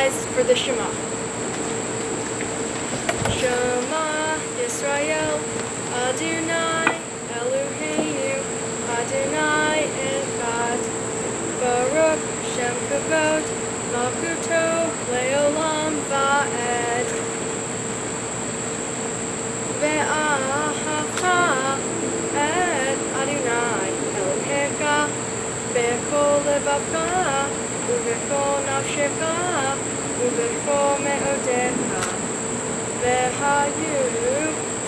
rise for the Shema. Shema Yisrael, Adonai Eloheinu, Adonai Echad, Baruch Shem Kavod, Malchuto Leolam Va'ed. Ve'ahavta et Adonai Elohecha, Bechol levavcha, Uvechol nafshecha, Uvechol me'odecha. Ve'hayu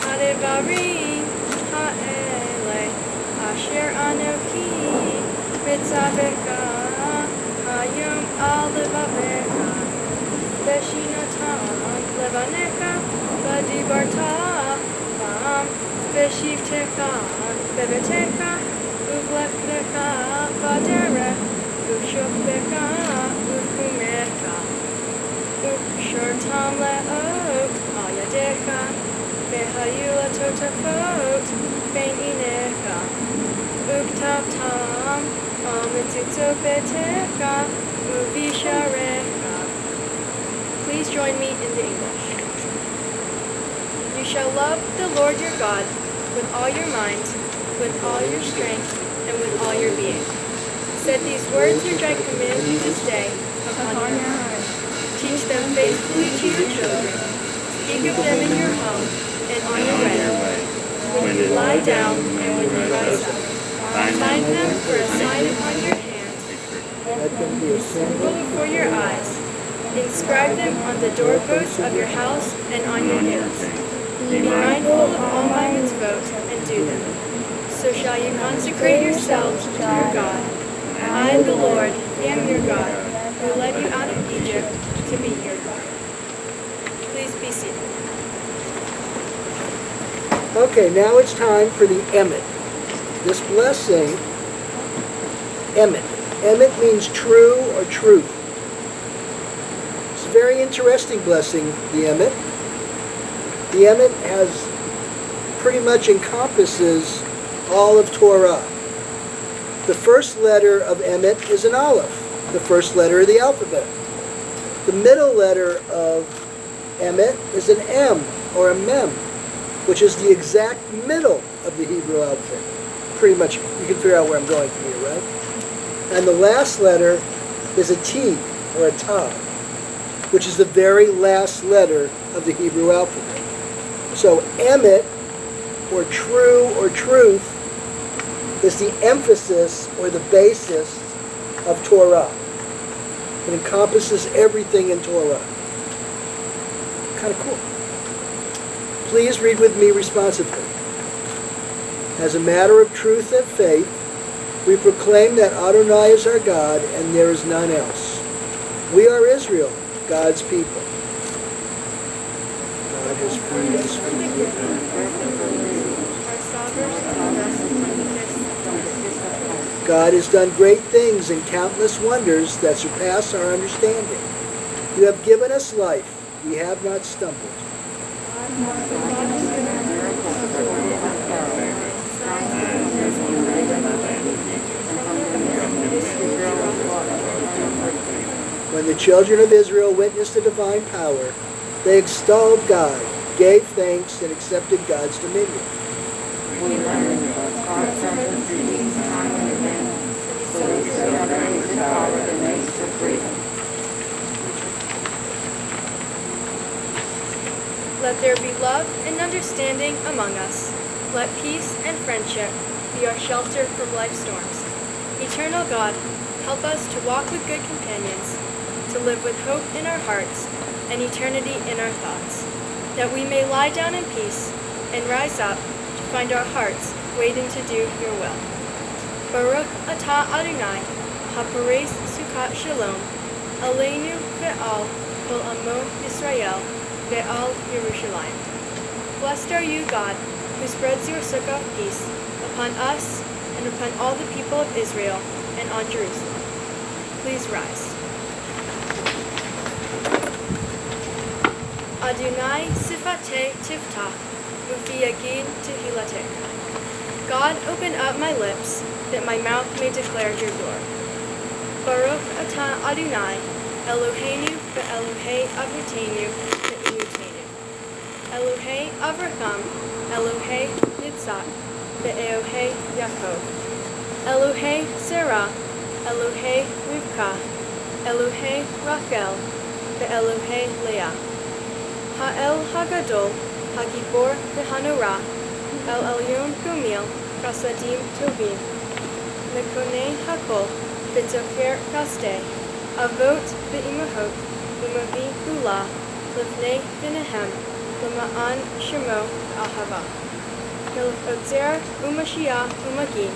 hadevarim ha'ele, Asher anochi mitzavecha, Hayom al levavecha. Ve'shinatam levanecha, V'dibarta bam, Ve'shivtecha bebetecha, Uvlechecha v'derech, Uvshokbecha uvkumecha, Uvshortam le'ot al yadecha, Ve'hayu latotafot bein inecha, Uktavtam al mitzitzot betecha, Uvisharecha. Please join me in the English. You shall love the Lord your God with all your mind, with all your strength, and with all your being. Set these words which I command you this day upon your heart. Teach them faithfully to your children. Speak of them in your home and on your way, when you lie down and when you rise up. Bind them for a sign upon your hand. Let them be a symbol before your eyes. Inscribe them on the doorposts of your house and on your gates. Be mindful of all my mitzvot and do them. So shall you consecrate yourselves to your God. I, the Lord, am your God, who led you out of Egypt to be your God. Please be seated. Okay, now it's time for the emet. This blessing, emet. Emet means true or truth. It's a very interesting blessing, the emet. The emet has pretty much encompasses all of Torah. The first letter of emet is an aleph, the first letter of the alphabet. The middle letter of emet is an M or a mem, which is the exact middle of the Hebrew alphabet. Pretty much, you can figure out where I'm going from here, right? And the last letter is a T or a tav, which is the very last letter of the Hebrew alphabet. So emet, or true or truth, is the emphasis or the basis of Torah. It encompasses everything in Torah. Kind of cool. Please read with me responsively. As a matter of truth and faith, we proclaim that Adonai is our God and there is none else. We are Israel, God's people. God has freed us from God has done great things and countless wonders that surpass our understanding. You have given us life. We have not stumbled. When the children of Israel witnessed the divine power, they extolled God, gave thanks, and accepted God's dominion. Let there be love and understanding among us. Let peace and friendship be our shelter from life's storms. Eternal God, help us to walk with good companions, to live with hope in our hearts and eternity in our thoughts, that we may lie down in peace and rise up to find our hearts waiting to do your will. Baruch atah Adonai, hapares sukkot shalom, aleinu ve'al kol amo Yisrael, ve'al Yerushalayim. Blessed are you, God, who spreads your sukkah of peace upon us and upon all the people of Israel and on Jerusalem. Please rise. Adonai sifateh tiftach, ufi yagid tehillatech. God, open up my lips, that my mouth may declare your glory. Baruch atah Adonai, Eloheinu ve'Elohei Avotenu ve'imutenu. Elohei Avraham, Elohei Yitzhak, ve'Elohei Yaakov. Elohei Sarah, Elohei Rivka, Elohei Rachel, ve'Elohei Leah. Ha'el Hagadol, Hagibor ve'Hanorah, El Elyon Gomil, Chasadim Tovim. Mekonei Hakol, ve'Zocher Kaste, Avot ve'Imahot, Umavi Gula, Livnei V'Nehem, Lama'an Shemo Ahava. Melchotzer Umashiach Umagin,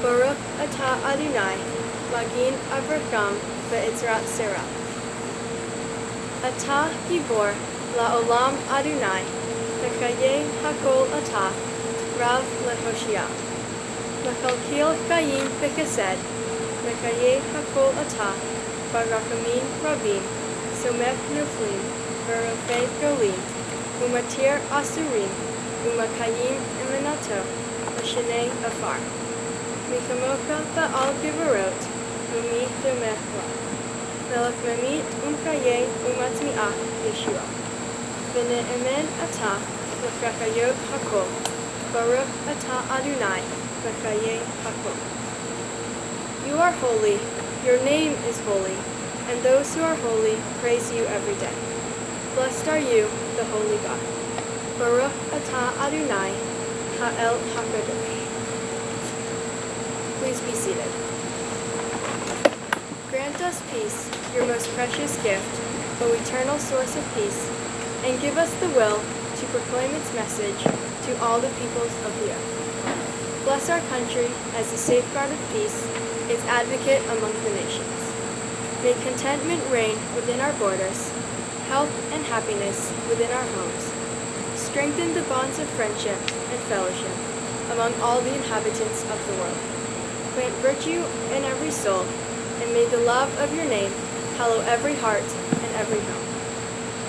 Baruch Atah Adonai, Magin Avraham ve'Etzrat Serah. Atah Gibor La'olam Adonai, Mechayeh Hakol Atah, Rav Lehoshia. Mechalkil Chayim B'Chesed, Mechayeh Hakol Atah, Barakamin Rabim, Somech Noflim, Verofei Golim, Umatir Asurim, Umakayim Eminato, Mashinei Afar. Michamocha Ba'al Givarot, Umi Demechla. Melech Memit Umkaye Umatmi'ach Yeshua. V'ne'emen Atah, L'chachayot Hakol, Baruch Atah Adonai, L'chayeh Hakol. You are holy, your name is holy, and those who are holy praise you every day. Blessed are you, the holy God. Baruch Atah Adonai, Ha'el HaKadosh. Please be seated. Grant us peace, your most precious gift, O eternal source of peace, and give us the will to proclaim its message to all the peoples of the earth. Bless our country as a safeguard of peace, its advocate among the nations. May contentment reign within our borders, health and happiness within our homes. Strengthen the bonds of friendship and fellowship among all the inhabitants of the world. Plant virtue in every soul, and may the love of your name hallow every heart and every home.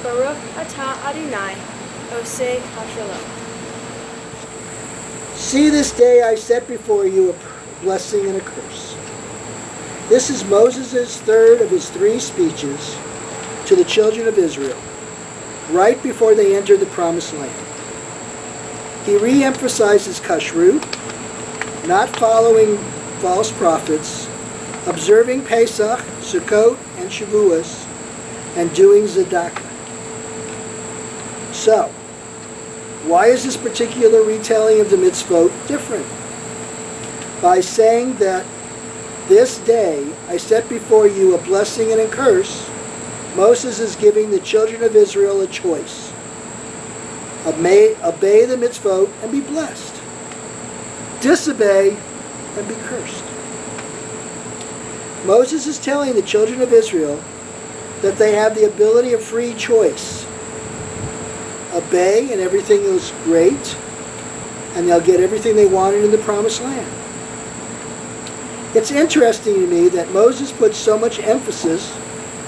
Baruch Atah Adonai, Oseh HaShalom. See, this day I set before you a blessing and a curse. This is Moses' third of his 3 speeches to the children of Israel, right before they entered the Promised Land. He re-emphasizes kashrut, not following false prophets, observing Pesach, Sukkot, and Shavuos, and doing tzedakah. So, why is this particular retelling of the mitzvot different? By saying that this day I set before you a blessing and a curse, Moses is giving the children of Israel a choice. Obey the mitzvot and be blessed. Disobey and be cursed. Moses is telling the children of Israel that they have the ability of free choice. Obey and everything is great, and they'll get everything they wanted in the Promised Land. It's interesting to me that Moses puts so much emphasis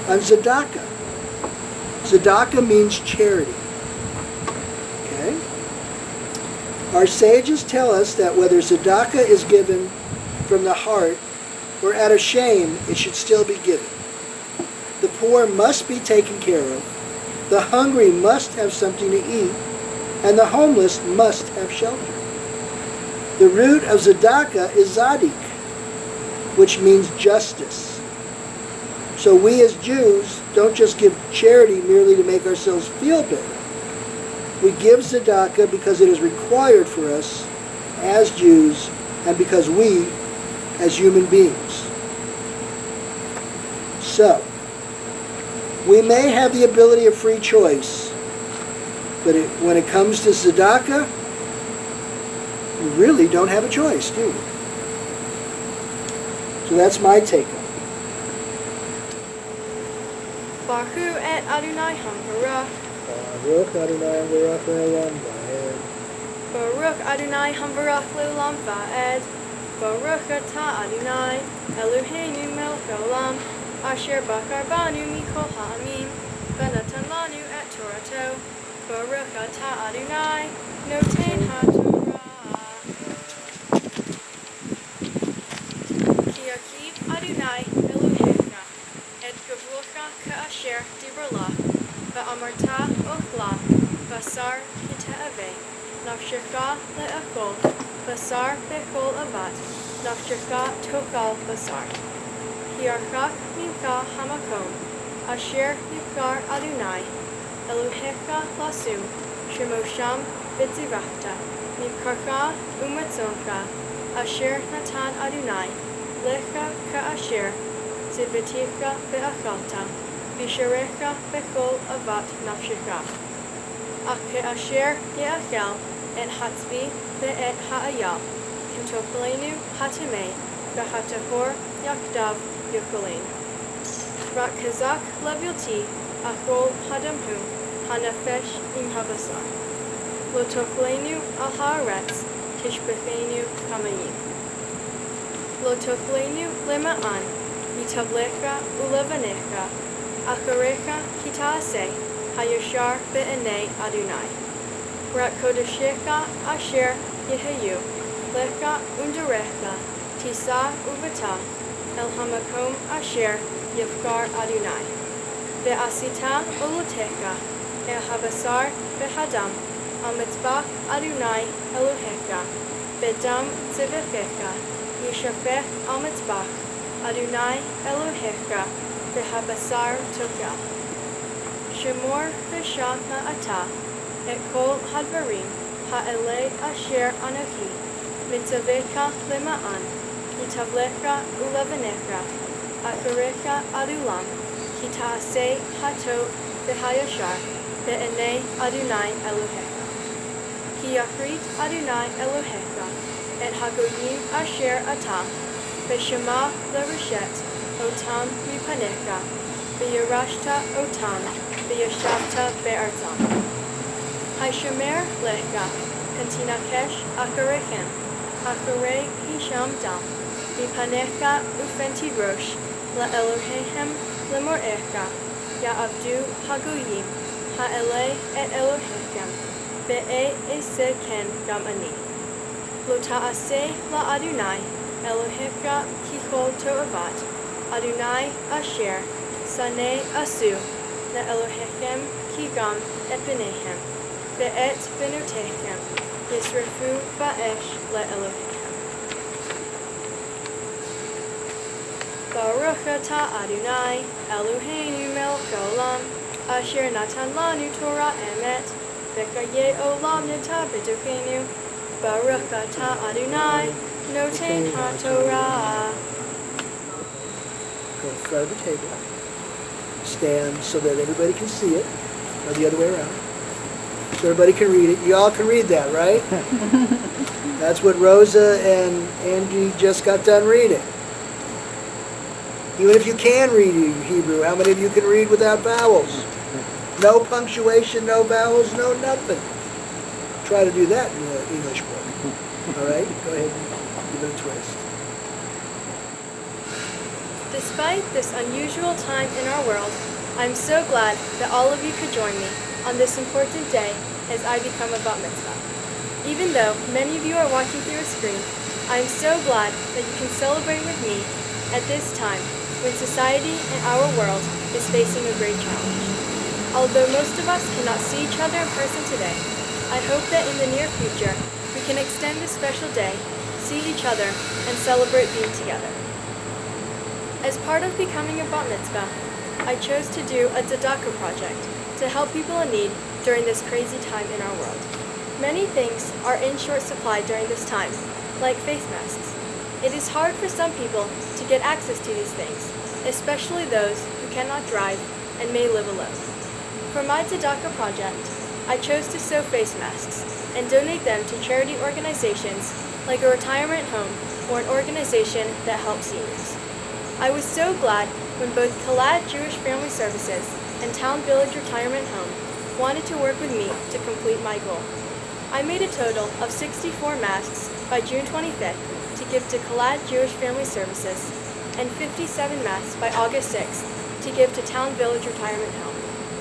on tzedakah. Tzedakah means charity. Okay? Our sages tell us that whether tzedakah is given from the heart or out of shame, it should still be given. The poor must be taken care of. The hungry must have something to eat, and the homeless must have shelter. The root of tzedakah is zadik, which means justice. So we as Jews don't just give charity merely to make ourselves feel better. We give tzedakah because it is required for us as Jews and because we as human beings. So, we may have the ability of free choice, but when it comes to tzedakah, we really don't have a choice, do we? So that's my take on it. Baruch et Adonai Hamvarach. Baruch Adonai Hamvarach le'olam va'ed. Baruch Adonai Hamvarach le'olam va'ed. Baruch atah Adonai, Eloheinu melech haolam, asher bakar banu mikol ha'amim, v'natan lanu et torato. Baruch atah Adonai, noten ha'torah. Ki yakiv Adonai Elohecha, et gavurcha basar kita'ave, nafshirka le'achol, basar bechol avat, nafshirka tokal basar. Hiarchak mincha hamakom, asher yifkar Adonai, Elohecha lasum, shemosham v'tzirachta, mikarcha umatzoncha, asher natan Adonai, lecha ka'asher, ziviticha ve'achalta, visharecha bechol avat nafshecha. Ach asher ye'achel, et hatzvi ve'et ha'ayal, kintopelenu hatimei, v'hatahor yakdav yokolein. Rak kazak levilti, achol hadamhu, hanafesh im habasar. Lotochlenu al haaretz, tishbechenu kamayim. Lotochlenu lema'an, yitavlecha ulevanecha, acharecha kitaase, hayashar be'enei Adonai. Rak kodeshecha asher yehayu, lecha undarecha, tisa uvata, el hamakom asher yifkar Adonai. Ve'asita olotecha, el habasar ve'hadam, al mitzvah Adonai Elohecha, ve'dam tzivechecha, yishafech al mitzvah Adonai Elohecha, ve'habasar tokal. Shemor ve'sham ha'ata, et kol hadvarim, ha'elei asher anochi, mitzavecha lema'an, kitavlecha ulevanecha, acharecha adulam, kita'aseh hatov ve'hayashar, ve'enei Adonai Elohecha. Ki yachrit Adonai Elohecha, et hagoyim asher ata, ve'shema lereshet, otam mipanecha, ve'yarashta otam, ve'yashavta be'artam. Haishomer lecha, kantinakesh acharechem, acharei hisham dam, mipanecha ufenti rosh, la'elohehem lemorecha, ya'avdu hagoyim, ha'elei et Elohechem, ve'e ese ken gam ani. Lo ta'aseh la'Adonai, Elohecha kichol to'avat, Adonai asher, sanei asu, le'Elohechem ki gam et benehem, ve'et benotechem, yisrefu ba'esh le'Elohechem. Baruch atah Adonai, Eloheinu melech haolam, asher natan lanu torah emet, ve'chaye olam neta b'tokeinu. Baruch atah Adonai, noten ha'torah. Go in front of the table. Stand so that everybody can see it, or the other way around. So everybody can read it. You all can read that, right? That's what Rosa and Angie just got done reading. Even if you can read Hebrew, how many of you can read without vowels? No punctuation, no vowels, no nothing. Try to do that in the English book. All right? Go ahead and give it a twist. Despite this unusual time in our world, I'm so glad that all of you could join me on this important day as I become a bat mitzvah. Even though many of you are watching through a screen, I am so glad that you can celebrate with me at this time when society and our world is facing a great challenge. Although most of us cannot see each other in person today, I hope that in the near future we can extend this special day, see each other, and celebrate being together. As part of becoming a bat mitzvah, I chose to do a tzedakah project to help people in need during this crazy time in our world. Many things are in short supply during this time, like face masks. It is hard for some people to get access to these things, especially those who cannot drive and may live alone. For my tzedakah project, I chose to sew face masks and donate them to charity organizations like a retirement home or an organization that helps seniors. I was so glad when both Kalad Jewish Family Services and Town Village Retirement Home wanted to work with me to complete my goal. I made a total of 64 masks by June 25th to give to Kalad Jewish Family Services and 57 masks by August 6th to give to Town Village Retirement Home,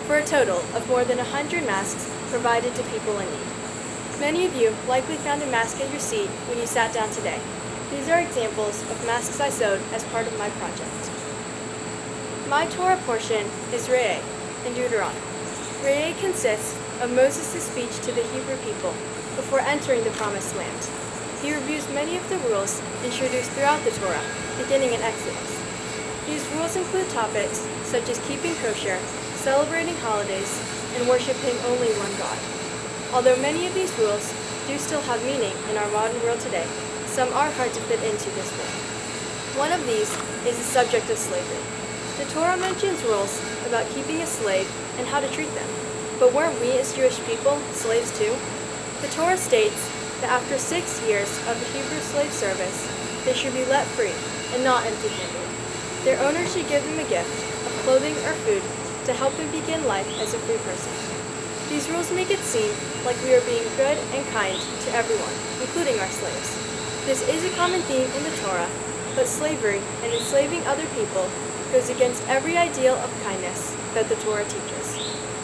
for a total of more than 100 masks provided to people in need. Many of you likely found a mask at your seat when you sat down today. These are examples of masks I sewed as part of my project. My Torah portion is Re'eh in Deuteronomy. Re'eh consists of Moses' speech to the Hebrew people before entering the Promised Land. He reviews many of the rules introduced throughout the Torah, beginning in Exodus. These rules include topics such as keeping kosher, celebrating holidays, and worshiping only one God. Although many of these rules do still have meaning in our modern world today, some are hard to fit into this world. One of these is the subject of slavery. The Torah mentions rules about keeping a slave and how to treat them. But weren't we as Jewish people slaves too? The Torah states that after 6 years of Hebrew slave service, they should be let free and not empty-handed. Their owner should give them a gift of clothing or food to help them begin life as a free person. These rules make it seem like we are being good and kind to everyone, including our slaves. This is a common theme in the Torah, but slavery and enslaving other people goes against every ideal of kindness that the Torah teaches.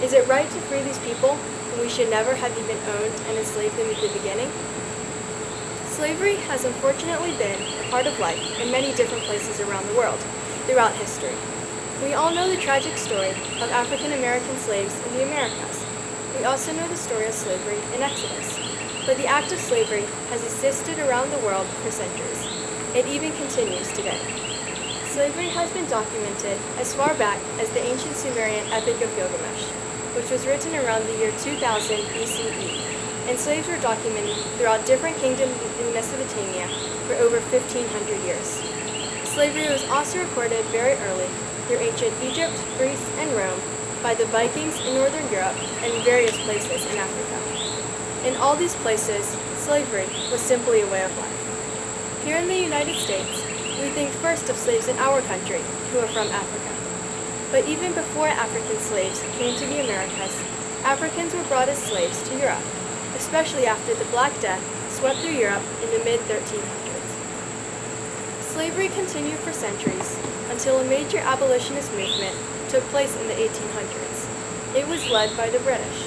Is it right to free these people when we should never have even owned and enslaved them at the beginning? Slavery has unfortunately been a part of life in many different places around the world throughout history. We all know the tragic story of African American slaves in the Americas. We also know the story of slavery in Exodus. But the act of slavery has existed around the world for centuries. It even continues today. Slavery has been documented as far back as the ancient Sumerian Epic of Gilgamesh, which was written around the year 2000 BCE, and slaves were documented throughout different kingdoms in Mesopotamia for over 1,500 years. Slavery was also recorded very early through ancient Egypt, Greece, and Rome by the Vikings in northern Europe and various places in Africa. In all these places, slavery was simply a way of life. Here in the United States, we think first of slaves in our country who are from Africa. But even before African slaves came to the Americas, Africans were brought as slaves to Europe, especially after the Black Death swept through Europe in the mid-1300s. Slavery continued for centuries until a major abolitionist movement took place in the 1800s. It was led by the British.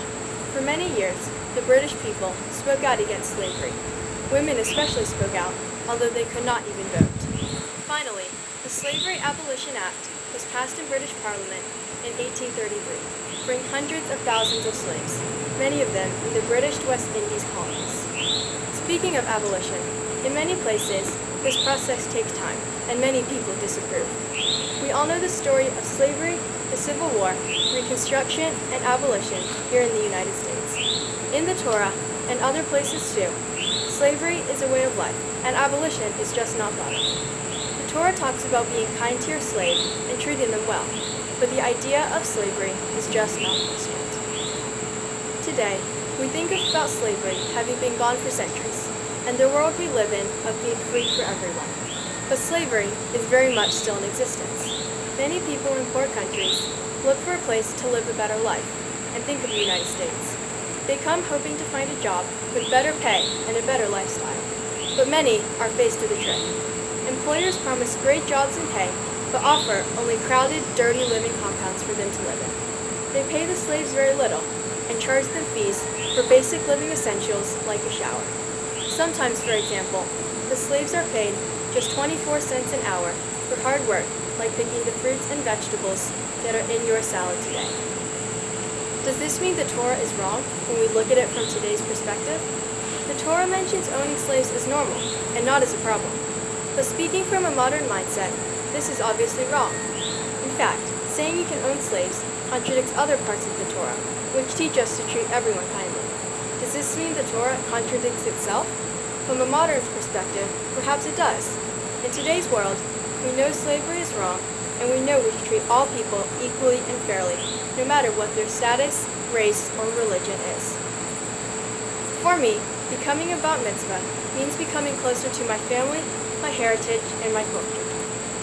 For many years, the British people spoke out against slavery. Women especially spoke out, although they could not even vote. Finally, the Slavery Abolition Act was passed in British Parliament in 1833, freeing hundreds of thousands of slaves, many of them in the British West Indies colonies. Speaking of abolition, in many places, this process takes time, and many people disapprove. We all know the story of slavery, the Civil War, Reconstruction, and abolition here in the United States. In the Torah, and other places too, slavery is a way of life, and abolition is just not thought of. The Torah talks about being kind to your slave and treating them well, but the idea of slavery is just not questioned. Today, we think about slavery having been gone for centuries, and the world we live in of being free for everyone. But slavery is very much still in existence. Many people in poor countries look for a place to live a better life and think of the United States. They come hoping to find a job with better pay and a better lifestyle. But many are faced with a trick. Employers promise great jobs and pay, but offer only crowded, dirty living compounds for them to live in. They pay the slaves very little and charge them fees for basic living essentials like a shower. Sometimes, for example, the slaves are paid just 24 cents an hour for hard work like picking the fruits and vegetables that are in your salad today. Does this mean the Torah is wrong when we look at it from today's perspective? The Torah mentions owning slaves as normal and not as a problem. But speaking from a modern mindset, this is obviously wrong. In fact, saying you can own slaves contradicts other parts of the Torah, which teach us to treat everyone kindly. Does this mean the Torah contradicts itself? From a modern perspective, perhaps it does. In today's world, we know slavery is wrong, and we know we should treat all people equally and fairly, no matter what their status, race, or religion is. For me, becoming a bat mitzvah means becoming closer to my family, my heritage, and my culture.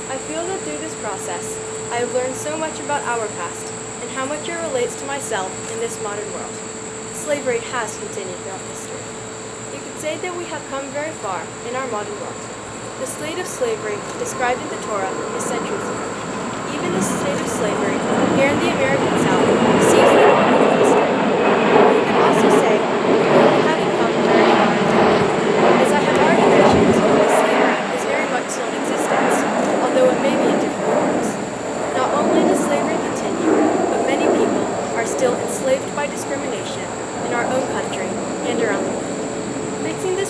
I feel that through this process, I have learned so much about our past and how much it relates to myself in this modern world. Slavery has continued throughout history. You could say that we have come very far in our modern world. The state of slavery described in the Torah is centuries ago. Even the state of slavery here in the American South seems like a part of history. You could also say we really haven't come very far at all. As I have already mentioned, slavery is very much still in existence, although it may be in different forms. Not only does slavery continue, but many people are still enslaved by discrimination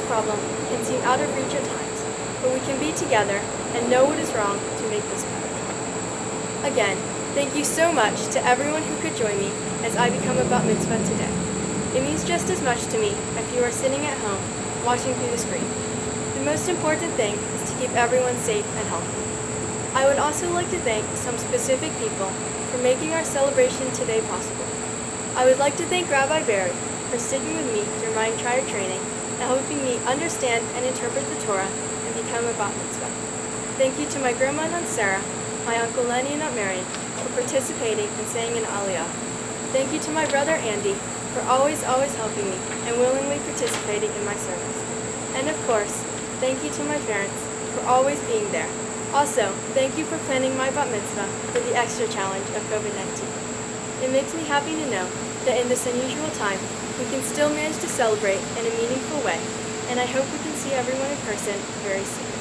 problem can seem out of reach at times, but we can be together and know what is wrong to make this better. Again, thank you so much to everyone who could join me as I become a bat mitzvah today. It means just as much to me if you are sitting at home watching through the screen. The most important thing is to keep everyone safe and healthy. I would also like to thank some specific people for making our celebration today possible. I would like to thank Rabbi Barry for sticking with me during my entire training and helping me understand and interpret the Torah and become a bat mitzvah. Thank you to my grandma and Aunt Sarah, my Uncle Lenny and Aunt Marion for participating and saying an aliyah. Thank you to my brother Andy for always helping me and willingly participating in my service. And of course, thank you to my parents for always being there. Also, thank you for planning my bat mitzvah for the extra challenge of COVID-19. It makes me happy to know that in this unusual time, we can still manage to celebrate in a meaningful way, and I hope we can see everyone in person very soon.